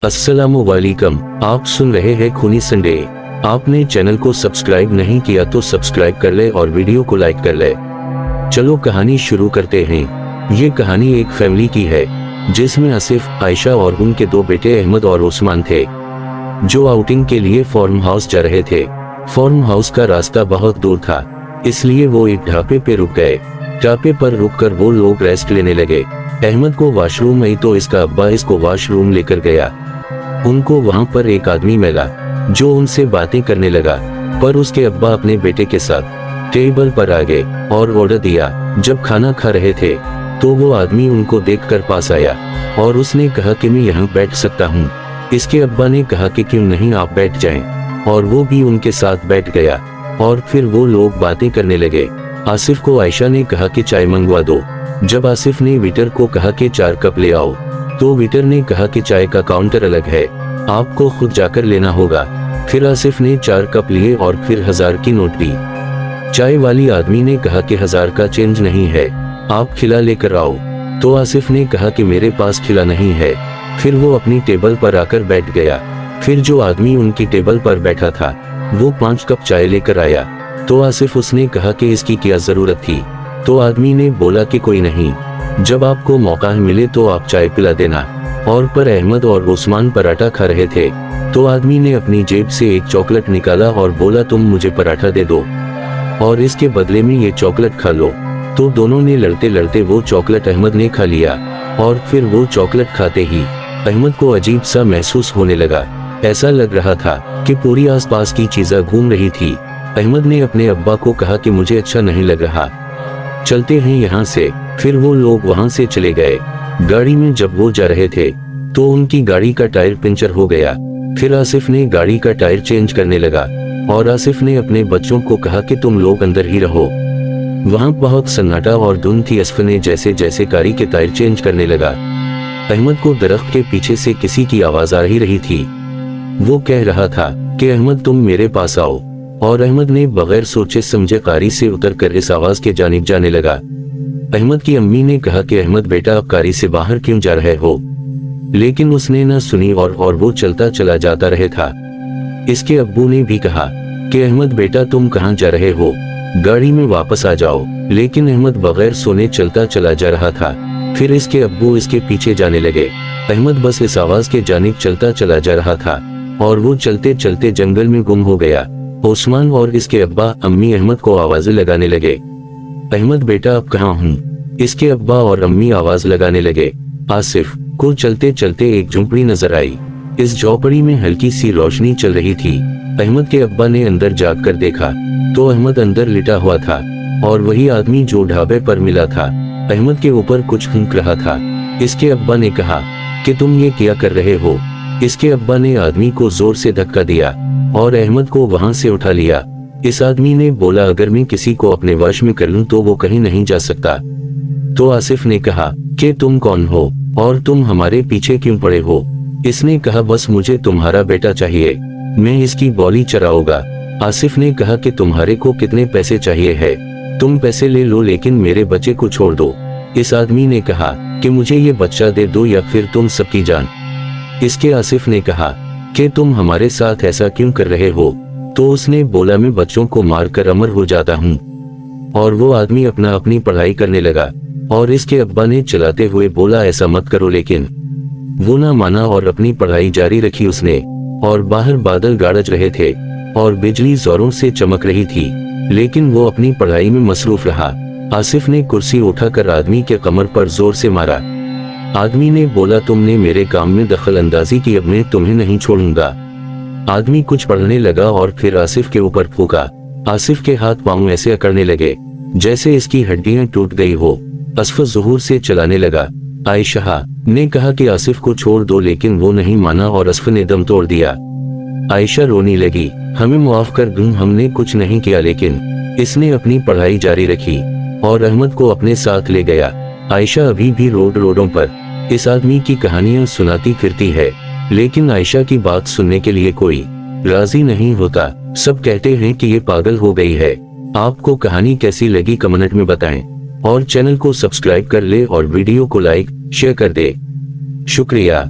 अस्सलामुअलैकुम, आप सुन रहे हैं खूनी संडे। आपने चैनल को सब्सक्राइब नहीं किया तो सब्सक्राइब कर ले और वीडियो को लाइक कर ले। चलो कहानी शुरू करते हैं। ये कहानी एक फैमिली की है जिसमें आसिफ, आयशा और उनके दो बेटे अहमद और उस्मान थे, जो आउटिंग के लिए फार्म हाउस जा रहे थे। फार्म हाउस का रास्ता बहुत दूर था, इसलिए वो एक ढाबे पे रुक गए। ढाबे पर रुककर वो लोग रेस्ट लेने लगे। अहमद को वॉशरूम आई तो इसका अब्बा इसको वॉशरूम लेकर गया। उनको वहां पर एक आदमी मिला जो उनसे बातें करने लगा, पर उसके अब्बा अपने बेटे के साथ टेबल पर आ गए और ऑर्डर दिया। जब खाना खा रहे थे तो वो आदमी उनको देखकर पास आया और उसने कहा कि मैं यहाँ बैठ सकता हूँ। इसके अब्बा ने कहा कि क्यों नहीं, आप बैठ जाएं, और वो भी उनके साथ बैठ गया और फिर वो लोग बातें करने लगे। आसिफ को आयशा ने कहा कि चाय मंगवा दो। जब आसिफ ने वेटर को कहा कि 4 कप ले आओ, तो वेटर ने कहा कि चाय का काउंटर अलग है, आपको खुद जाकर लेना होगा। फिर आसिफ ने 4 कप लिए और फिर 1000 की नोट दी। चाय वाली आदमी ने कहा कि 1000 का चेंज नहीं है, आप खिला लेकर आओ। तो आसिफ ने कहा कि मेरे पास खिला नहीं है। फिर वो अपनी टेबल पर आकर बैठ गया। फिर जो आदमी उनकी टेबल पर बैठा था वो 5 कप चाय लेकर आया। तो आसिफ उसने कहा कि इसकी क्या जरूरत थी। तो आदमी ने बोला कि कोई नहीं, जब आपको मौका मिले तो आप चाय पिला देना। और पर अहमद और उस्मान पराठा खा रहे थे, तो आदमी ने अपनी जेब से एक चॉकलेट निकाला और बोला तुम मुझे पराठा दे दो और इसके बदले में ये चॉकलेट खा लो। तो दोनों ने लड़ते लड़ते वो चॉकलेट अहमद ने खा लिया और फिर वो चॉकलेट खाते ही अहमद को अजीब सा महसूस होने लगा। ऐसा लग रहा था कि पूरी आसपास की चीजें घूम रही थी। अहमद ने अपने अब्बा को कहा कि मुझे अच्छा नहीं लग रहा, चलते हैं यहाँ से। फिर वो लोग वहाँ से चले गए। गाड़ी में जब वो जा रहे थे तो उनकी गाड़ी का टायर पंचर हो गया। फिर आसिफ ने गाड़ी का टायर चेंज करने लगा और आसिफ ने अपने बच्चों को कहा कि तुम लोग अंदर ही रहो। वहाँ बहुत सन्नाटा और धुंध थी। आसिफ ने जैसे जैसे गाड़ी के टायर चेंज करने लगा, अहमद को दरख्त के पीछे से किसी की आवाज आ रही थी। वो कह रहा था कि अहमद तुम मेरे पास आओ, और अहमद ने बगैर सोचे समझे कारी से उतरकर इस आवाज के जानिब जाने लगा। अहमद की अम्मी ने कहा कि अहमद बेटा आप कारी से बाहर क्यों जा रहे हो, लेकिन उसने न सुनी और वो चलता चला जाता रहे था। इसके अब्बू ने भी कहा कि अहमद बेटा तुम कहाँ जा रहे हो, गाड़ी में वापस आ जाओ, लेकिन अहमद बगैर सोने चलता चला जा रहा था। फिर इसके अब्बू इसके पीछे जाने लगे। अहमद बस इस आवाज के जानिब चलता चला जा रहा था और वो चलते चलते जंगल में गुम हो गया। उस्मान और इसके अब्बा अम्मी अहमद को आवाजें लगाने लगे, अहमद बेटा अब कहाँ हूँ। इसके अब्बा और अम्मी आवाज लगाने लगे। आसिफ को चलते चलते एक झोपड़ी नजर आई। इस झोपड़ी में हल्की सी रोशनी चल रही थी। अहमद के अब्बा ने अंदर जाग कर देखा तो अहमद अंदर लिटा हुआ था और वही आदमी जो ढाबे पर मिला था अहमद के ऊपर कुछ फूंक रहा था। इसके अब्बा ने कहा कि तुम ये क्या कर रहे हो। इसके अब्बा ने आदमी को जोर से धक्का दिया और अहमद को वहां से उठा लिया। इस आदमी ने बोला अगर मैं किसी को अपने वश में कर लूं तो वो कहीं नहीं जा सकता। तो आसिफ ने कहा कि तुम कौन हो और तुम हमारे पीछे क्यों पड़े हो। इसने कहा बस मुझे तुम्हारा बेटा चाहिए, मैं इसकी बॉली चराऊंगा। आसिफ ने कहा कि तुम्हारे को कितने पैसे चाहिए है, तुम पैसे ले लो लेकिन मेरे बच्चे को छोड़ दो। इस आदमी ने कहा कि मुझे ये बच्चा दे दो या फिर तुम सबकी जान। इसके आसिफ ने कहा कि तुम हमारे साथ ऐसा क्यों कर रहे हो। तो उसने बोला मैं बच्चों को मारकर अमर हो जाता हूँ। और वो आदमी अपनी पढ़ाई करने लगा और इसके अब्बा ने चलाते हुए बोला ऐसा मत करो, लेकिन वो ना माना और अपनी पढ़ाई जारी रखी उसने। और बाहर बादल गरज रहे थे और बिजली जोरों से चमक रही थी, लेकिन वो अपनी पढ़ाई में मसरूफ रहा। आसिफ ने कुर्सी उठाकर आदमी के कमर पर जोर से मारा। आदमी ने बोला तुमने मेरे काम में दखल अंदाजी की, अब मैं तुम्हें नहीं छोड़ूंगा। आदमी कुछ पढ़ने लगा और फिर आसिफ के ऊपर फूंका। आसिफ के हाथ पांव ऐसे अकड़ने लगे जैसे इसकी हड्डियां टूट गई हो। आसिफ ज़ोर से चलाने लगा। आयशा ने कहा कि आसिफ को छोड़ दो, लेकिन वो नहीं माना और आसिफ ने दम तोड़ दिया। आयशा रोने लगी, हमें माफ कर दूं, हमने कुछ नहीं किया। लेकिन इसने अपनी पढ़ाई जारी रखी और अहमद को अपने साथ ले गया। आयशा अभी भी रोडों पर इस आदमी की कहानियां सुनाती फिरती है, लेकिन आयशा की बात सुनने के लिए कोई राजी नहीं होता। सब कहते हैं कि ये पागल हो गई है। आपको कहानी कैसी लगी कमेंट में बताएं और चैनल को सब्सक्राइब कर ले और वीडियो को लाइक शेयर कर दे। शुक्रिया।